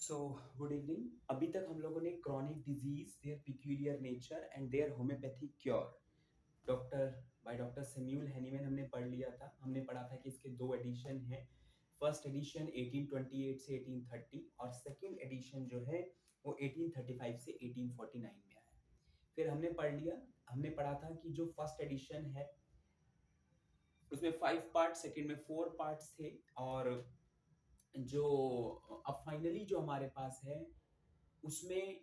So good evening. अभी तक हम लोगों ने chronic disease, their peculiar nature and their homeopathic cure doctor Samuel Hahnemann हमने पढ़ लिया था। हमने पढ़ा था कि इसके दो एडिशन हैं। फर्स्ट एडिशन 1828 से 1830 और सेकंड एडिशन जो है वो 1835 से 1849 में आया। फिर हमने पढ़ा था कि जो फर्स्ट एडिशन है उसमें 5 पार्ट, सेकंड में 4 पार्ट्स थे। और जो अब फाइनली जो हमारे पास है उसमें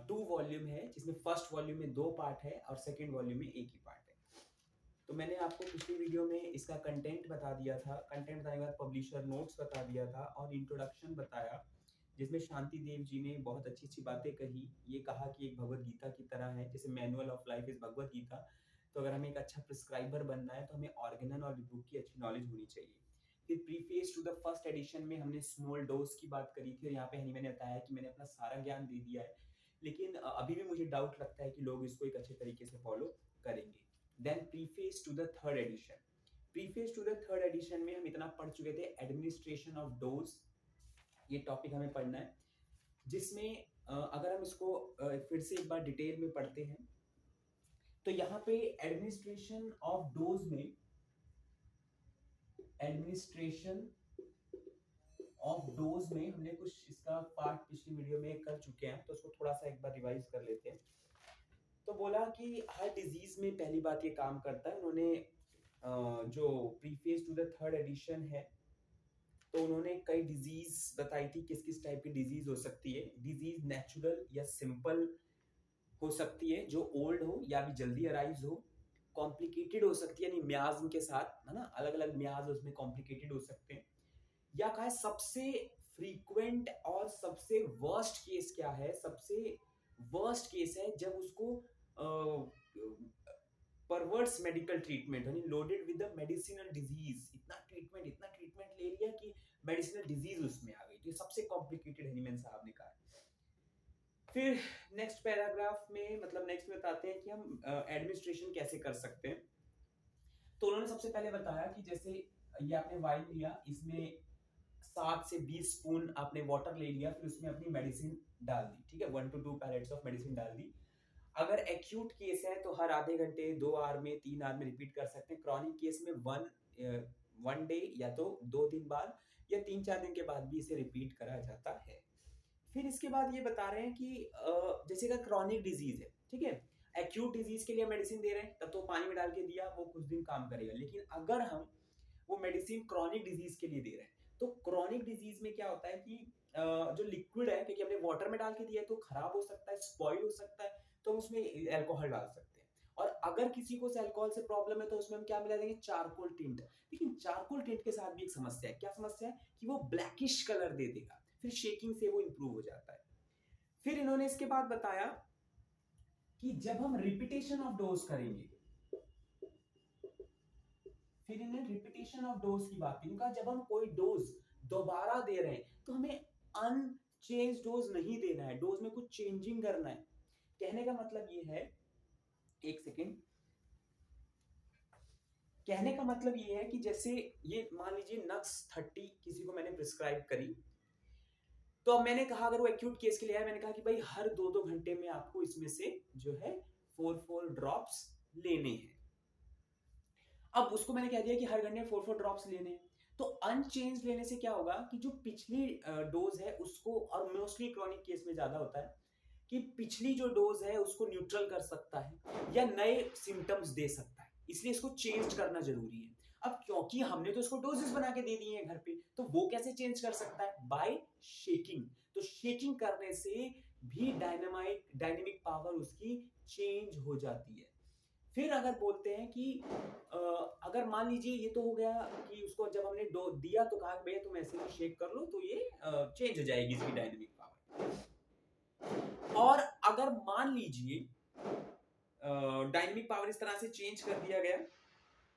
2 वॉल्यूम है, जिसमें फर्स्ट वॉल्यूम में 2 पार्ट है और सेकंड वॉल्यूम में एक ही पार्ट है। तो मैंने आपको पिछली वीडियो में इसका कंटेंट बता दिया था। कंटेंट बताने के बाद पब्लिशर नोट्स बता दिया था और इंट्रोडक्शन बताया, जिसमें शांति देव जी ने बहुत अच्छी अच्छी बातें कही। ये कहा कि एक भगवत गीता की तरह है, जैसे manual of life is Bhagavad Gita. तो अगर हमें एक अच्छा प्रिस्क्राइबर बनना है तो हमें ऑर्गेनल और बुक की अच्छी नॉलेज होनी चाहिए। फिर preface to the first edition में हमने स्मॉल डोज की बात करी थी और यहाँ पे मैंने बताया कि मैंने अपना सारा ज्ञान दे दिया है, लेकिन अभी भी मुझे डाउट लगता है कि लोग इसको एक अच्छे तरीके से फॉलो करेंगे। Then preface to the third edition. Preface to the third edition में हम इतना पढ़ चुके थे, एडमिनिस्ट्रेशन ऑफ डोज, ये टॉपिक हमें पढ़ना है। जिसमें अगर हम इसको फिर से एक बार डिटेल में पढ़ते हैं तो यहाँ पे एडमिनिस्ट्रेशन ऑफ डोज में हमने कुछ इसका पार्ट पिछली वीडियो में कर चुके हैं, तो उसको थोड़ा सा एक बार रिवाइज कर लेते हैं। तो बोला कि हर डिजीज में पहली बात ये काम करता है। उन्होंने जो preface to the third edition है तो उन्होंने कई डिजीज बताई थी, किस किस टाइप की डिजीज हो सकती है। डिजीज नेचुरल या सिंपल हो सकती है, जो ओल्ड हो या भी जल्दी अराइज हो। कॉम्प्लिकेटेड हो सकती है, यानी म्याज्म के साथ, है ना, अलग अलग म्याज उसमें कॉम्प्लिकेटेड हो सकते हैं। या कहा सबसे फ्रीक्वेंट और सबसे वर्स्ट केस क्या है, सबसे वर्स्ट केस है जब उसको परवर्स मेडिकल ट्रीटमेंट, यानी loaded with the medicinal disease, इतना ट्रीटमेंट ले लिया कि मेडिसिनल डिजीज उसमें आ गई। तो ये सबसे कॉम्प्लिकेटेड हैनीमैन साहब ने कहा। फिर नेक्स्ट पैराग्राफ में, मतलब नेक्स्ट में बताते हैं कि हम एडमिनिस्ट्रेशन कैसे कर सकते हैं। तो उन्होंने सबसे पहले बताया कि जैसे ये आपने वाइन लिया, इसमें 7 से 20 स्पून आपने वाटर ले लिया, फिर उसमें अपनी मेडिसिन डाल दी, ठीक है, 1 to 2 पैलेट्स ऑफ मेडिसिन डाल दी। अगर एक्यूट केस है तो हर आधे घंटे, 2 आवर में, 3 आवर में रिपीट कर सकते हैं। क्रॉनिक केस में वन डे या तो 2 दिन बाद या 3-4 दिन के बाद भी इसे रिपीट करा जाता है। फिर इसके बाद ये बता रहे हैं कि जैसे अगर क्रॉनिक डिजीज है, ठीक है, एक्यूट डिजीज के लिए मेडिसिन दे रहे हैं तब तो पानी में डाल के दिया, वो कुछ दिन काम करेगा। लेकिन अगर हम वो मेडिसिन क्रॉनिक डिजीज के लिए दे रहे हैं तो क्रॉनिक डिजीज में क्या होता है कि जो लिक्विड है, क्योंकि हमने वाटर में डाल के दिया है तो खराब हो सकता है, स्पॉइल हो सकता है, तो हम उसमें अल्कोहल डाल सकते हैं। और अगर किसी को अल्कोहल से प्रॉब्लम है तो उसमें हम क्या मिला देंगे, चारकोल टिंट। लेकिन चारकोल टिंट के साथ भी एक समस्या है। क्या समस्या है कि वो ब्लैकिश कलर दे देगा, फिर शेकिंग से वो इंप्रूव हो जाता है। फिर इन्होंने इसके बाद बताया कि जब हम रिपीटेशन ऑफ डोज करेंगे, फिर इन्हें रिपीटेशन ऑफ डोज की बात की। इनका जब हम कोई डोज दोबारा दे रहे हैं तो हमें अनचेंज डोज नहीं देना है, डोज में कुछ चेंजिंग करना है। कहने का मतलब ये है, एक सेकेंड, कहने का मतलब ये है कि जैसे ये मान लीजिए नक्स 30 किसी को मैंने प्रिस्क्राइब करी, तो अब मैंने कहा अगर वो एक्यूट केस के लिए है, मैंने कहा कि भाई हर 2-2 घंटे में आपको इसमें से जो है 4-4 ड्रॉप्स लेने हैं। अब उसको मैंने कह दिया कि हर घंटे 4-4 ड्रॉप्स लेने हैं। तो अनचेंज लेने से क्या होगा कि जो पिछली डोज है उसको, और मोस्टली क्रॉनिक केस में ज्यादा होता है कि पिछली जो डोज है उसको न्यूट्रल कर सकता है या नए सिम्टम्स दे सकता है, इसलिए इसको चेंज करना जरूरी है। अब क्योंकि हमने तो इसको डोजेस बना के दे दिए हैं घर पे, तो वो कैसे चेंज कर सकता है, बाय शेकिंग। तो शेकिंग करने से भी डायनेमिक पावर उसकी चेंज हो जाती है। फिर अगर बोलते हैं कि अगर मान लीजिए ये तो हो गया कि उसको जब हमने डो दिया तो कहा भैया तुम ऐसे ही शेक कर लो तो ये चेंज हो जाएगी इसकी डायनेमिक पावर। और अगर मान लीजिए डायनेमिक पावर इस तरह से चेंज कर दिया गया,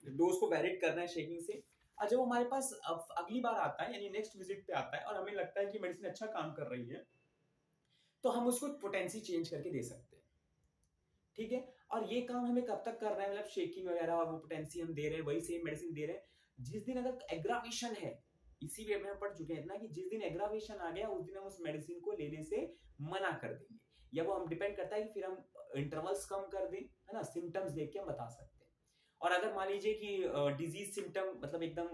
डोज को वैरिड करना है शेकिंग से, और जब वो हमारे पास अगली बार आता है, यानी नेक्स्ट विजिट पे आता है और हमें लगता है कि मेडिसिन अच्छा काम कर रही है, तो हम उसको पोटेंसी चेंज करके दे सकते हैं, ठीक है। और ये काम हमें कब तक करना है, मतलब शेकिंग वगैरह और वो पोटेंसी हम दे रहे हैं, वही सेम मेडिसिन दे रहे हैं। जिस दिन अगर एग्रावेशन है, इसी वे में हम पढ़ चुके हैं इतना कि जिस दिन एग्रावेशन आ गया उस दिन हम उस मेडिसिन को लेने से मना कर देंगे, या वो हम डिपेंड करता है कि फिर हम इंटरवल्स कम कर दें, है ना, सिम्टम्स देख के हम बता सकते हैं। और अगर मान लीजिए कि डिजीज सिम्टम मतलब एकदम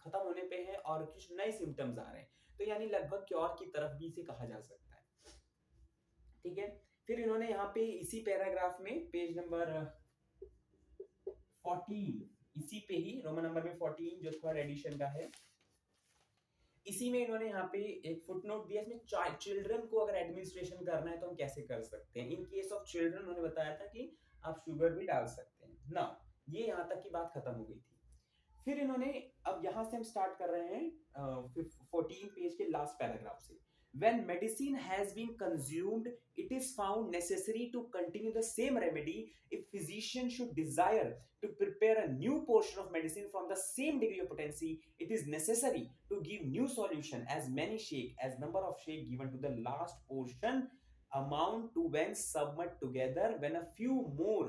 खत्म होने पे है और कुछ नए सिम्टम्स आ रहे हैं, तो यानी लगभग क्योर की तरफ भी इसे कहा जा सकता है। ठीक है, फिर इन्होंने यहाँ पे इसी पैराग्राफ में पेज नंबर 14, इसी पे ही रोमन नंबर में 14 जो थर्ड एडिशन का है, इसी में इन्होंने यहाँ पे एक फुटनोट दिया, इसमें चिल्ड्रन को अगर एडमिनिस्ट्रेशन करना है तो हम कैसे कर सकते हैं। इन केस ऑफ चिल्ड्रन उन्होंने बताया था कि आप शुगर भी डाल सकते हैं ना। ये यहाँ तक की बात खत्म हो गई थी। फिर इन्होंने, अब यहाँ से हम स्टार्ट कर रहे हैं 14 पेज के लास्ट पैराग्राफ से। When medicine has been consumed, it is found necessary to continue the same remedy. If physician should desire to prepare a new portion of medicine from the same degree of potency, it is necessary to give new solution as many shake as number of shake given to the last portion amount to when submit together when a few more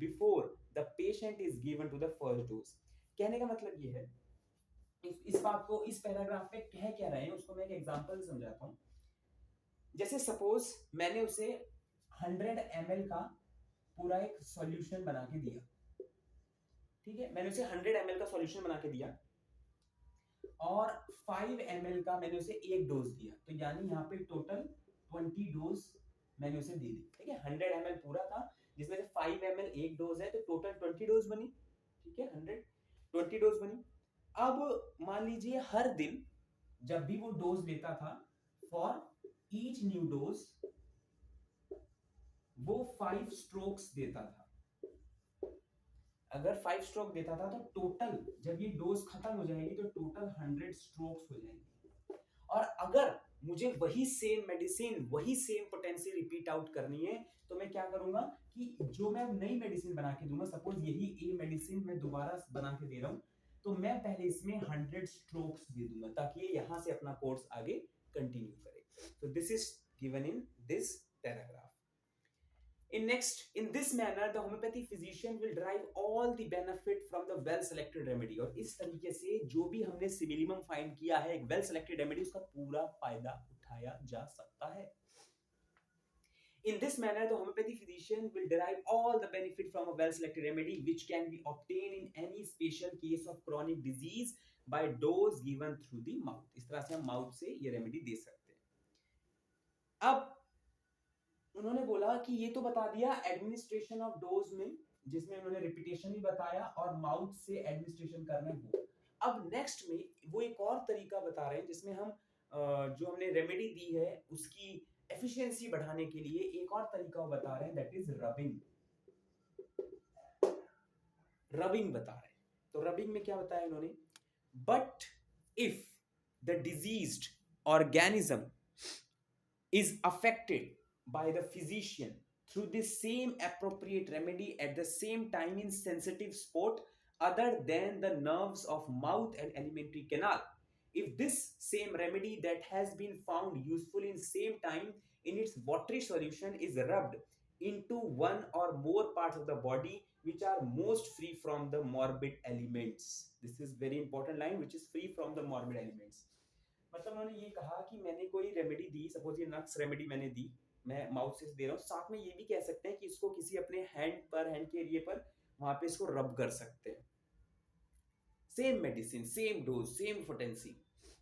before the patient is given to the first dose. कहने का मतलब ये है, इस बात को इस paragraph में कह क्या रहे हैं उसको मैं एक एग्जांपल समझाता हूं। जैसे सपोज मैंने उसे 100 ml का पूरा एक सॉल्यूशन बना के दिया, ठीक है, मैंने उसे 100 ml का सॉल्यूशन बना के दिया और 5 ml का मैंने उसे एक डोज दिया, तो यानी यहाँ पे टोटल 20 डोज मैंने उसे दे दी। ठीक है, 100 ml पूरा था जिसमें से 5 ml एक डोज है, तो टोटल 20 डोज बनी। ठीक है, 120 डोज बनी। अब मान लीजिए हर दिन जब भी वो डोज लेता था, फॉर ईच न्यू डोज वो 5 स्ट्रोक्स देता था। अगर 5 स्ट्रोक देता था तो टोटल जब ये डोज खत्म हो जाएगी तो टोटल 100 स्ट्रोक्स हो जाएंगे। और अगर मुझे वही सेम मेडिसिन वही सेम पोटेंसी रिपीट आउट करनी है तो मैं क्या करूंगा कि जो मैं नई मेडिसिन बना के दूंगा, सपोज यही ए मेडिसिन मैं दोबारा बना के दे रहा हूं, तो मैं पहले इसमें 100 स्ट्रोक्स दे दूंगा ताकि ये यहां से अपना कोर्स आगे कंटिन्यू करे। So this is given in this paragraph. In this manner, the homeopathy physician will derive all the benefit from the well-selected remedy. और इस तरीके से जो भी हमने सिमिलिमम फाइंड किया है एक well-selected remedy, उसका पूरा फायदा उठाया जा सकता है। In this manner, the homeopathy physician will derive all the benefit from a well-selected remedy, which can be obtained in any special case of chronic disease by dose given through the mouth. इस तरह से हम mouth से ये remedy दे सकते हैं। अब उन्होंने बोला कि ये तो बता दिया एडमिनिस्ट्रेशन ऑफ डोज में, जिसमें उन्होंने रिपीटेशन भी बताया और माउथ से एडमिनिस्ट्रेशन करना है वो। अब नेक्स्ट में वो एक और तरीका बता रहे हैं जिसमें हम जो हमने रेमेडी दी है उसकी एफिशिएंसी बढ़ाने के लिए एक और तरीका वो बता रहे हैं, दैट इज रबिंग। रबिंग बता रहे हैं। तो रबिंग में क्या बताया इन्होंने, but if the diseased organism is affected by the physician through the same appropriate remedy at the same time in sensitive spot other than the nerves of mouth and alimentary canal, if this same remedy that has been found useful in same time in its watery solution is rubbed into one or more parts of the body which are most free from the morbid elements, this is very important line, which is free from the morbid elements। मतलब उन्होंने ये कहा कि मैंने कोई remedy दी, suppose ये नक्स remedy मैंने दी, मैं माउथ से दे रहा हूँ, साथ में ये भी कह सकते हैं कि इसको किसी अपने हैंड के एरिया पर वहां पे इसको रब कर सकते हैं। Same medicine, same dose, same potency,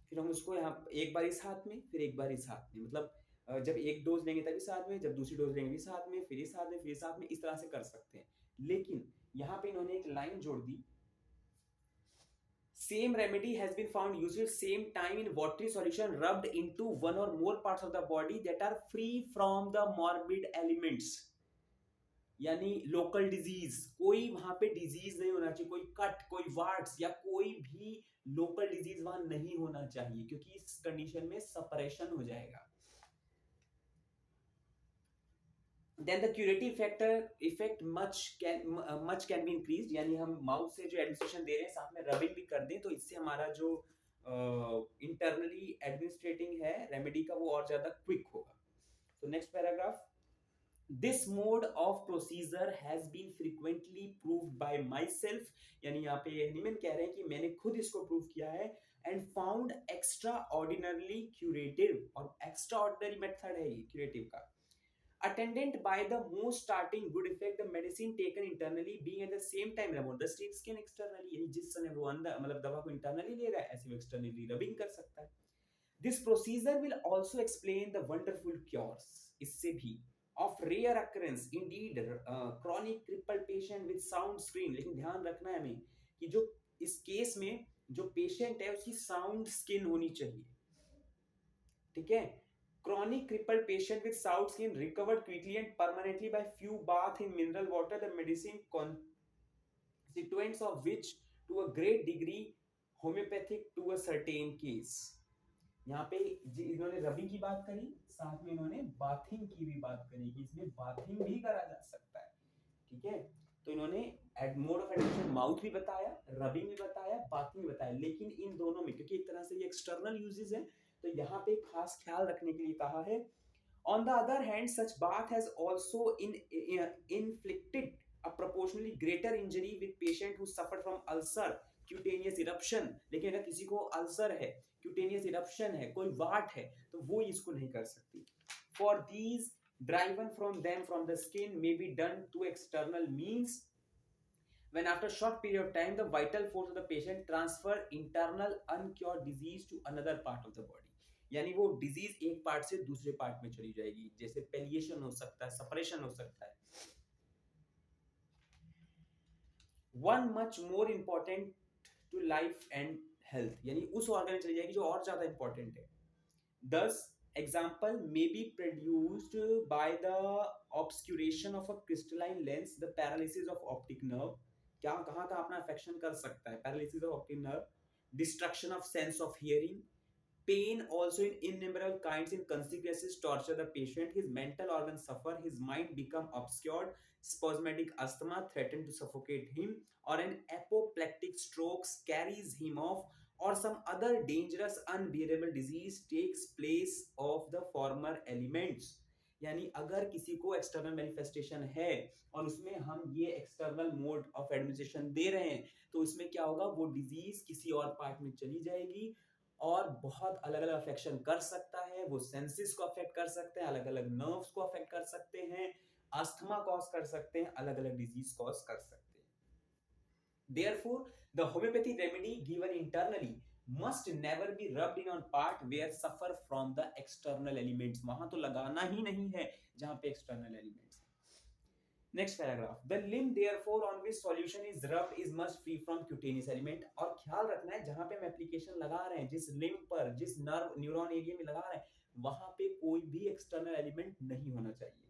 फिर हम उसको यहाँ एक बार इस हाथ में फिर एक बार इस हाथ में, मतलब जब एक डोज लेंगे तभी साथ में, जब दूसरी डोज लेंगे इस हाथ में, फिर इस हाथ में, फिर इस हाथ में, इस तरह से कर सकते हैं। लेकिन यहाँ पे इन्होंने एक लाइन जोड़ दी, same remedy has been found useful same time in watery solution rubbed into one or more parts of the body that are free from the morbid elements, यानी लोकल डिजीज, कोई वहां पे डिजीज नहीं होना चाहिए, कोई cut, कोई wards या कोई भी लोकल डिजीज वहां नहीं होना चाहिए, क्योंकि इस कंडीशन में सेपरेशन हो जाएगा। Then the curative effect much can be increased, यानी हम माउथ से जो एडमिनिस्ट्रेशन दे रहे हैं साथ में रबिंग भी कर दें तो इससे हमारा जो इंटरनली एडमिनिस्ट्रेटिंग है रेमेडी का वो और ज्यादा क्विक होगा। तो next paragraph, This mode of procedure has been frequently proved by myself, यानी यहाँ पे हनीमैन कह रहे हैं कि मैंने खुद इसको प्रूव किया है, and found extraordinarily curative, और extraordinary method है ये curative का, attended by the most starting good effect, the medicine taken internally being at the same time removed the skin externally, यानी जिस समय वो अंदर मतलब दवा को internally ले रहा है ऐसे वो externally rubbing कर सकता है. This procedure will also explain the wonderful cures, इससे भी, of rare occurrence indeed chronic crippled patient with sound screen. लेकिन ध्यान रखना है हमें कि जो इस केस में जो पेशेंट है उसकी साउंड स्किन होनी चाहिए, ठीक है. Chronic crippled patient with sound skin recovered quickly and permanently by few bath in mineral water, the medicine constituents of which to a great degree homeopathic to a certain case. यहाँ पे इन्होंने rubbing की बात करी, साथ में इन्होंने bathing की भी बात करी कि इसमें बाथिंग भी करा जा सकता है, ठीक है. तो इन्होंने मोड ऑफ एडमिशन माउथ भी बताया, रबिंग भी बताया, बाथिंग भी बताया, लेकिन इन दोनों में क्योंकि एक तरह से ये एक्सटर्नल यूजेस है तो यहाँ पे खास ख्याल रखने के लिए कहा है. On the other hand, such bath has also inflicted a proportionally greater injury with patient who suffered from ulcer, cutaneous eruption. लेकिन अगर किसी को अल्सर है, cutaneous eruption है, कोई वाट है, तो वो इसको नहीं कर सकती. For these, driven from the skin may be done to external means. When after short period of time, the vital force of the patient transfer internal uncured disease to another part of the body. यानी वो disease एक part से दूसरे part में चली जाएगी, जैसे पेलिएशन हो सकता है, सेपरेशन हो सकता है. One much more important to life and health, यानी उस ऑर्गन में चली जाएगी जो और ज्यादा इंपॉर्टेंट है. Thus, example may be produced by the obscuration of a crystalline lens, the paralysis of optic nerve. क्या कहाँ का अपना अफेक्शन कर सकता है, paralysis of optic nerve, destruction of sense of hearing, pain also in innumerable kinds in consequences torture the patient, his mental organs suffer, his mind become obscured, spasmodic asthma threaten to suffocate him, or an apoplectic stroke carries him off, or some other dangerous unbearable disease takes place of the former elements. यानी अगर किसी को external manifestation है और उसमें हम ये external mode of administration दे रहे हैं तो इसमें क्या होगा, वो डिजीज किसी और पार्ट में चली जाएगी और बहुत अलग अलग अफेक्शन कर सकता है, वो सेंसेस को अफेक्ट कर सकते हैं, अलग अलग नर्व्स को अफेक्ट कर सकते हैं, अस्थमा कॉज कर सकते हैं, अलग अलग डिजीज कॉज कर सकते हैं. Therefore, the homeopathy remedy given internally must never be rubbed in on part where suffer from the external elements. वहां तो लगाना ही नहीं है जहां पे external elements. Next paragraph. The limb therefore on which solution is rubbed is much free from cutaneous element. और ख्याल रखना है जहां पे हम एप्लीकेशन लगा रहे हैं, जिस लिम्ब पर, जिस नर्व न्यूरॉन एरिया में लगा रहे हैं, वहां पे कोई भी एक्सटर्नल एलिमेंट नहीं होना चाहिए.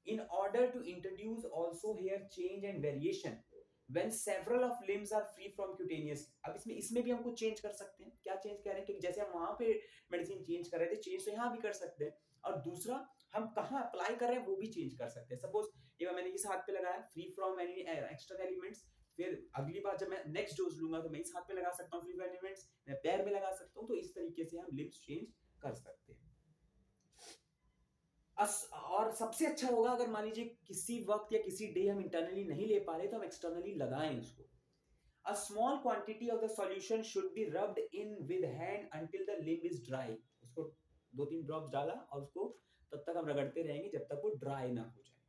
In order to introduce also here change and variation when several of limbs are free from cutaneous. अब इसमें भी हम कुछ चेंज कर सकते हैं. क्या चेंज कर रहे हैं कि जैसे हम वहां पे मेडिसिन चेंज कर रहे थे, चेंज तो यहाँ भी कर सकते हैं. और दूसरा, हम कहाँ अप्लाई कर रहे हैं वो भी चेंज कर सकते हैं. सपोज ये मैंने इस हाथ पे लगाया, free from any external elements, फिर अगली बार जब मैं नेक्स्ट डोज लूंगा तो मैं इस हाथ पे लगा सकता हूँ फ्री फ्रॉम एलिमेंट्स, मैं पैर में लगा सकता हूँ. तो इस तरीके से हम लिम्स चेंज कर सकते हैं. और सबसे अच्छा होगा अगर मान लीजिए किसी वक्त या किसी डे हम इंटरनली नहीं ले पा रहे तो हम एक्सटर्नली लगाएं उसको. A small quantity of the solution should be rubbed in with hand until the limb is dry. उसको 2-3 ड्रॉप्स डाला और उसको तब तक हम रगड़ते रहेंगे जब तक वो ड्राई ना हो जाए.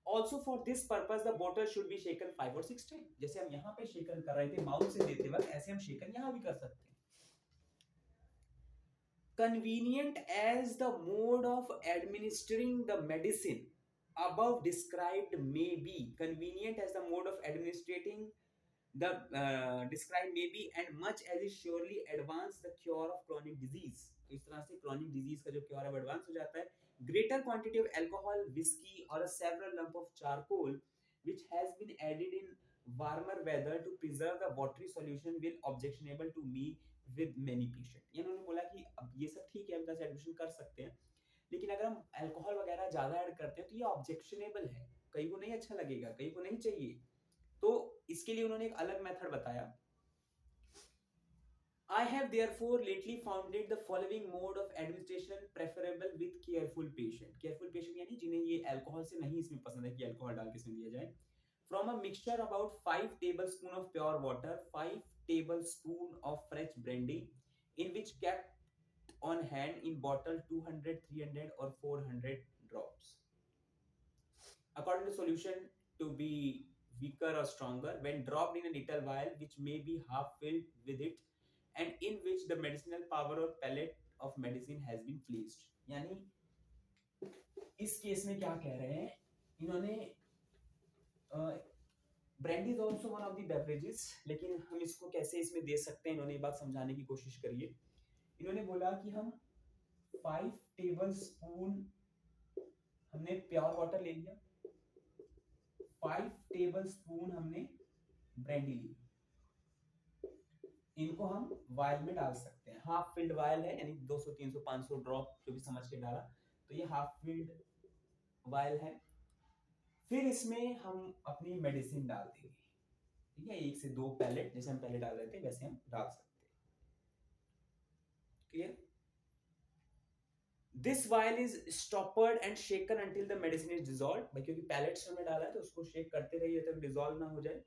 Also for this purpose the bottle should be shaken 5 or 6 times. जैसे हम यहाँ पे शेकन कर रहे थे माउथ से देते वक्त, ऐसे हम शेकन यहाँ भी कर सकते हैं. Convenient as the mode of administering the medicine above described may be, convenient as the mode of administrating the described may be, and much as it surely advance the cure of chronic disease. तो इस तरह से chronic disease का जो cure है advance हो जाता है. Greater quantity of alcohol, whiskey or a several lump of charcoal which has been added in warmer weather to preserve the watery solution will objectionable to me with many patient. ये उन्होंने बोला कि अब ये सब ठीक है, हम कैसे एडमिशन कर सकते हैं, लेकिन अगर हम अल्कोहल वगैरह ज्यादा ऐड करते हैं तो ये ऑब्जेक्शनेबल है, कई को नहीं अच्छा लगेगा, कई को नहीं चाहिए. तो इसके लिए उन्होंने एक अलग मेथड बताया. I have therefore lately founded the following mode of administration preferable with careful patient. Careful patient यानी जिन्हें ये अल्कोहल से नहीं इसमें पसंद है कि अल्कोहल डाल के इसमें दिया जाए. From a mixture about 5 tablespoon of pure water, 5 tablespoon of fresh brandy, in which kept on hand in bottle 200, 300 or 400 drops. According to solution to be weaker or stronger when dropped in a little vial which may be half filled with it and in which the medicinal power or pellet of medicine has been placed. यानी इस case में क्या कह रहे हैं इन्होंने brandy is also one of the beverages, लेकिन हम इसको कैसे इसमें दे सकते हैं इन्होंने ये बात समझाने की कोशिश करी है। इन्होंने बोला कि हम 5 टेबल स्पून हमने प्योर वाटर ले लिया, 5 टेबल स्पून हमने ब्रांडी ली, इनको हम वायल में डाल सकते हैं। हाफ फिल्ड वायल है यानी 200 300 500 ड्रॉप जो भी समझ के डाला, तो ये हाफ फिल्ड वायल है। फिर इसमें हम अपनी मेडिसिन डाल देंगे, ठीक है, 1 से 2 पैलेट, जैसे हम पहले डाल रहे थे वैसे हम डाल सकते हैं। Clear? This vial is stoppered and shaken until the medicine is dissolve, भाई क्योंकि पैलेट्स हमने डाला है तो उसको शेक करते रहिए तब डिसॉल्व ना हो जाए।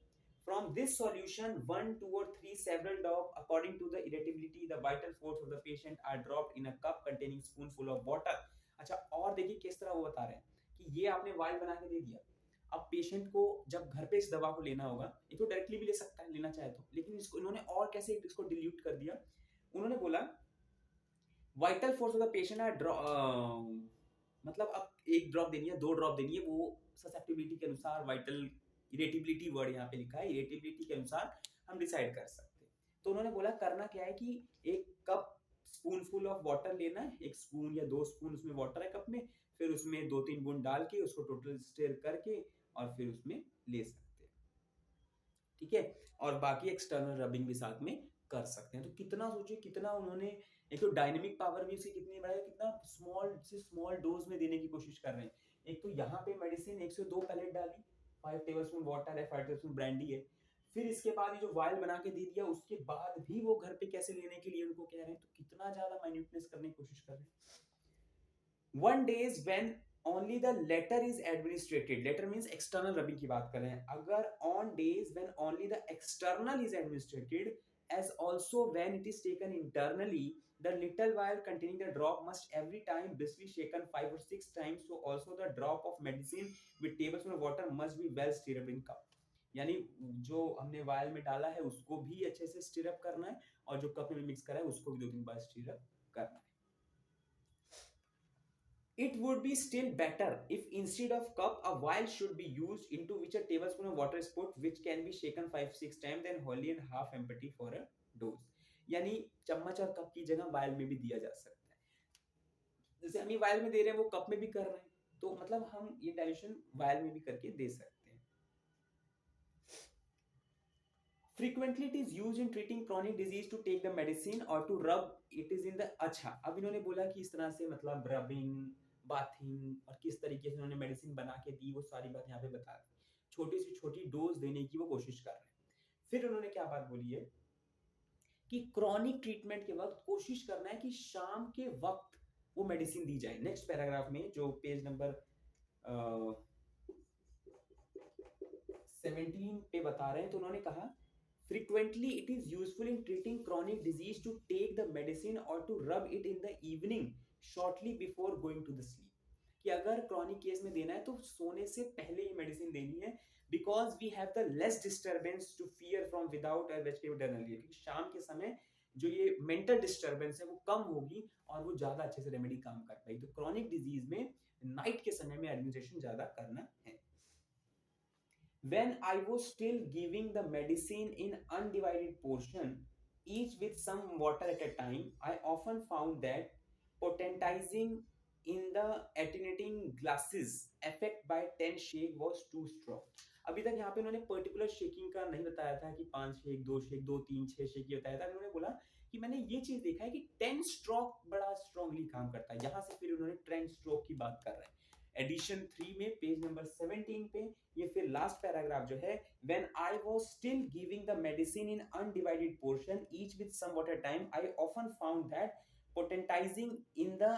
From this solution, 1, 2 or 3 several drops according to the irritability, the vital force of the patient are dropped in a cup containing spoonful of water. अच्छा, और देखिए किस तरह वो बता रहे हैं कि ये आपने वाइल बना के दे दिया, अब पेशेंट को जब घर पे इस दवा को लेना होगा, ये तो डायरेक्टली भी ले सकता है लेना चाहे तो, लेकिन इसको इन्होंने और कैसे इसको डिल्यूट कर दिया। उन्होंने बोला vital force of the patient are मतलब अब 1 ड्रॉप देनी है 2 ड्रॉप देनी है, वो ससेप्टिबिलिटी के अनुसार, वाइटल इरेटिबिलिटी वर्ड यहाँ पे लिखा है, इरेटिबिलिटी के अनुसार हम डिसाइड कर सकते हैं। तो उन्होंने बोला करना क्या है कि 1 कप स्पूनफुल ऑफ वाटर लेना है, 1 स्पून या 2 स्पून उसमें वाटर है कप में, फिर उसमें 2-3 बूंद डाल के उसको टोटल स्टिर करके और फिर उसमें ले सकते हैं, ठीक है, और बाकी एक्सटर्नल रबिंग भी साथ में कर सकते हैं। तो कितना सोचिए, कितना उन्होंने एक तो डायनेमिक पावर भी उसकी कितनी बढ़ाई, कितना स्मॉल से स्मॉल डोज में देने की कोशिश कर रहे हैं। एक तो यहाँ पे मेडिसिन 1 से 2 पैलेट डाली, 5 टेबलस्पून वाटर है, 5 टेबलस्पून ब्रांडी है, फिर इसके बाद ये जो वायल बना के दे दिया, उसके बाद भी वो घर पे कैसे लेने के लिए उनको कह रहे हैं, तो कितना ज्यादा माइन्यूटनेस करने की कोशिश कर रहे हैं। 1 days when only the letter is administrated, letter means external rubbing की बात कर रहे हैं, अगर on days when only the external is administrated as also when it is taken internally, the little vial containing the drop must every time briskly shaken 5 or 6 times, so also the drop of medicine with tablespoon of water must be well stirred in cup। यानी जो हमने vial में डाला है उसको भी अच्छे से स्टिर अप करना है और जो कप में मिक्स करा है उसको भी 2-3 बार स्टिर अप करना है। It would be still better if instead of cup a vial should be used into which a tablespoon of water is put, which can be shaken 5-6 times then wholly and half empty for a dose। यानी चम्मच और cup की जगह vial में भी दिया जा सकता है, जैसे हम ये वायल में दे रहे हैं वो कप में भी कर रहे हैं, तो मतलब हम ये डाइल्यूशन वायल में भी करके दे सकते हैं। Frequently it is used in treating chronic disease to take the medicine or to rub it is in the। अच्छा, अब इन्होंने बोला कि इस तरह से मतलब रबिंग, बाथिंग और किस तरीके से उन्होंने मेडिसिन बना के दी, वो सारी बात यहाँ पे बता रहे हैं, छोटी सी छोटी डोज देने की वो कोशिश कर रहे हैं। फिर उन्होंने क्या बात बोली है कि क्रॉनिक ट्रीटमेंट के वक्त कोशिश करना है कि शाम के वक्त वो मेडिसिन दी जाए। नेक्स्ट पैराग्राफ में जो पेज नंबर 17 पे बता रहे हैं, तो उन्होंने कहा frequently it is useful in treating chronic disease to take the medicine or to rub it in the evening shortly before going to the sleep, कि अगर क्रॉनिक केस में देना है तो सोने से पहले ये मेडिसिन देनी है, because we have the less disturbance to fear from without a vegetative diarrhea, क्योंकि शाम के समय जो ये मेंटल डिस्टर्बेंस है वो कम होगी और वो ज्यादा अच्छे से रेमेडी काम कर पाएगी। तो क्रॉनिक डिजीज में नाइट के समय में एडमिनिस्ट्रेशन ज्यादा करना है। When I was still giving the medicine in undivided portion, each with some water at a time, I often found that potentizing in the attenuating glasses effect by 10 shake was too strong। अभी तक यहाँ पे उन्होंने particular shaking का नहीं बताया था कि 5 शेक 2 शेक 2 3 6 शेक ये बताया था। उन्होंने बोला कि मैंने ये चीज देखा है कि 10 स्ट्रोक बड़ा स्ट्रांगली काम करता है। यहाँ से फिर उन्होंने 10 स्ट्रोक की बात कर रहे हैं। एडिशन 3 में पेज नंबर 17 पे ये फिर लास्ट पैराग्राफ जो है, when I was still giving the medicine in undivided portion each with some water time, I often found that potentizing in the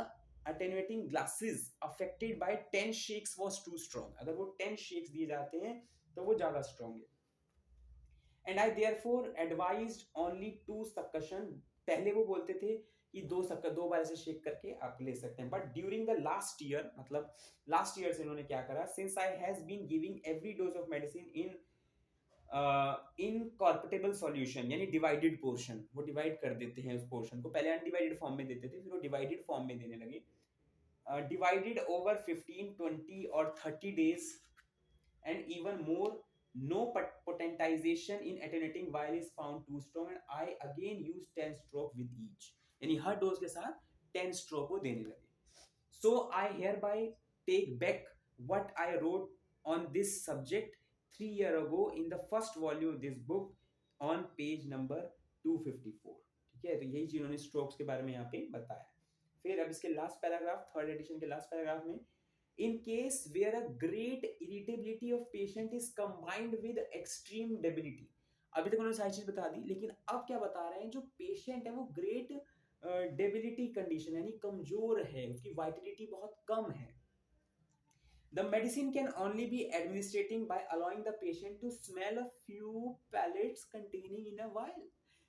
attenuating glasses affected by 10 shakes was too strong। अगर वो 10 shakes दिए जाते हैं तो वो ज्यादा strong है। And I therefore advised only 2 suction. पहले वो बोलते थे कि दो बार ऐसे शेक करके आप ले सकते हैं, but during the last year, मतलब लास्ट ईयर से इन्होंने क्या करा, since I has been giving every dose of medicine in incorporatable solution, यानी डिवाइडेड पोर्शन, वो डिवाइड कर देते हैं उस पोर्शन को, पहले अनडिवाइडेड फॉर्म में देते थे, फिर वो डिवाइडेड फॉर्म में देने लगे, divided over 15, 20 or 30 days and even more. No potentization in attenuating vial is found too strong and I again use 10 stroke with each, यानी हर डोज के साथ 10 स्ट्रोक वो देने लगे. So I hereby take back what I wrote on this subject 3 years ago in the first volume of this book on page number 254. ठीक है, तो यही चीज उन्होंने स्ट्रोक्स के बारे में यहाँ पे बताया. फिर अब इसके लास्ट पैराग्राफ, थर्ड एडिशन के लास्ट पैराग्राफ में, in case where a great irritability of patient is combined with extreme debility. अभी तक उन्होंने सारी चीज बता दी, लेकिन अब क्या बता रहे हैं, जो पेशेंट है वो ग्रेट डेबिलिटी कंडीशन, यानी कमजोर है, उसकी वाइटलिटी बहुत कम है. The medicine can only be administrating by allowing the patient to smell a few pellets containing in a vial.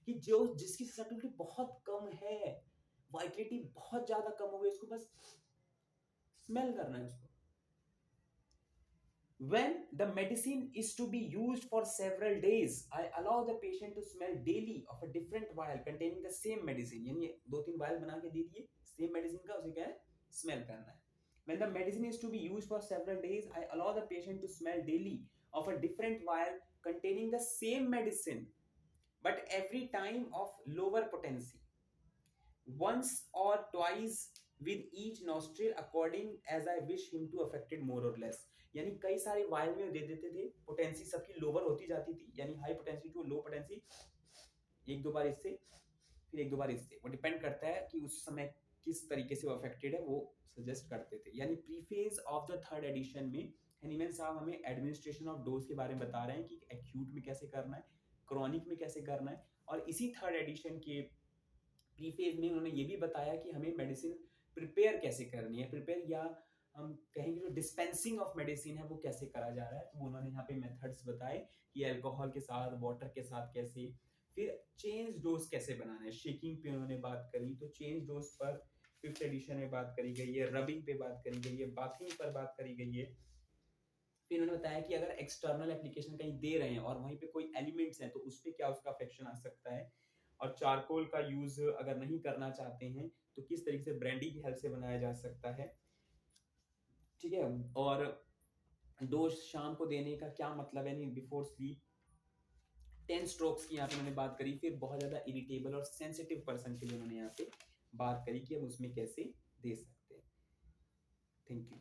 कि जो जिसकी सटलिटी बहुत कम है, वाइटलिटी बहुत ज्यादा कम हो गई, उसको बस स्मेल करना है उसको. When the medicine is to be used for several days, I allow the patient to smell daily of a different vial containing the same medicine. यानी 2-3 vial बना के दे दिए सेम मेडिसिन का, उसे क्या है, स्मेल करना है. When the medicine is to be used for several days, I allow the patient to smell daily of a different vial containing the same medicine, but every time of lower potency, once or twice with each nostril according as I wish him to affected more or less. यानी कई सारे vial में दे देते थे, potency सबकी lower होती जाती थी, यानी high potency to low potency, एक दो बार इससे फिर एक दो बार इससे, वो डिपेंड करता है कि उस समय किस तरीके से वो अफेक्टेड है, वो सजेस्ट करते थे. यानी preface of the third edition में हैनीमैन साहब हमें एडमिनिस्ट्रेशन ऑफ डोज के बारे में बता रहे हैं कि एक्यूट में कैसे करना है, क्रॉनिक में कैसे करना है, और इसी थर्ड एडिशन के प्रीफेज में उन्होंने ये भी बताया कि हमें मेडिसिन प्रिपेयर कैसे करनी है, प्रिपेयर या हम कहेंगे जो डिस्पेंसिंग ऑफ मेडिसिन है वो कैसे करा जा रहा है. तो उन्होंने यहाँ पे मेथड्स बताए कि अल्कोहल के साथ, वाटर के साथ कैसे, फिर चेंज डोज कैसे बनाना है, शेकिंग पे उन्होंने बात करी, तो चेंज डोज पर फिफ्थ एडिशन में बात करी गई है, रबिंग पे बात करी गई है, बाथिंग पर बात करी गई है. फिर उन्होंने बताया कि अगर एक्सटर्नल एप्लीकेशन कहीं दे रहे हैं और वहीं पे कोई एलिमेंट्स हैं तो उस पर क्या उसका अफेक्शन आ सकता है, और चारकोल का यूज अगर नहीं करना चाहते हैं तो किस तरीके से ब्रांडी की हेल्प से बनाया जा सकता है. ठीक है, और डोज शाम को देने का क्या मतलब है, नहीं बिफोर स्लीप. 10 स्ट्रोक्स की यहाँ पे उन्होंने बात करी. फिर बहुत ज्यादा इरिटेबल और सेंसिटिव पर्सन के लिए उन्होंने यहाँ पे बात करी कि हम उसमें कैसे दे सकते हैं. Thank you.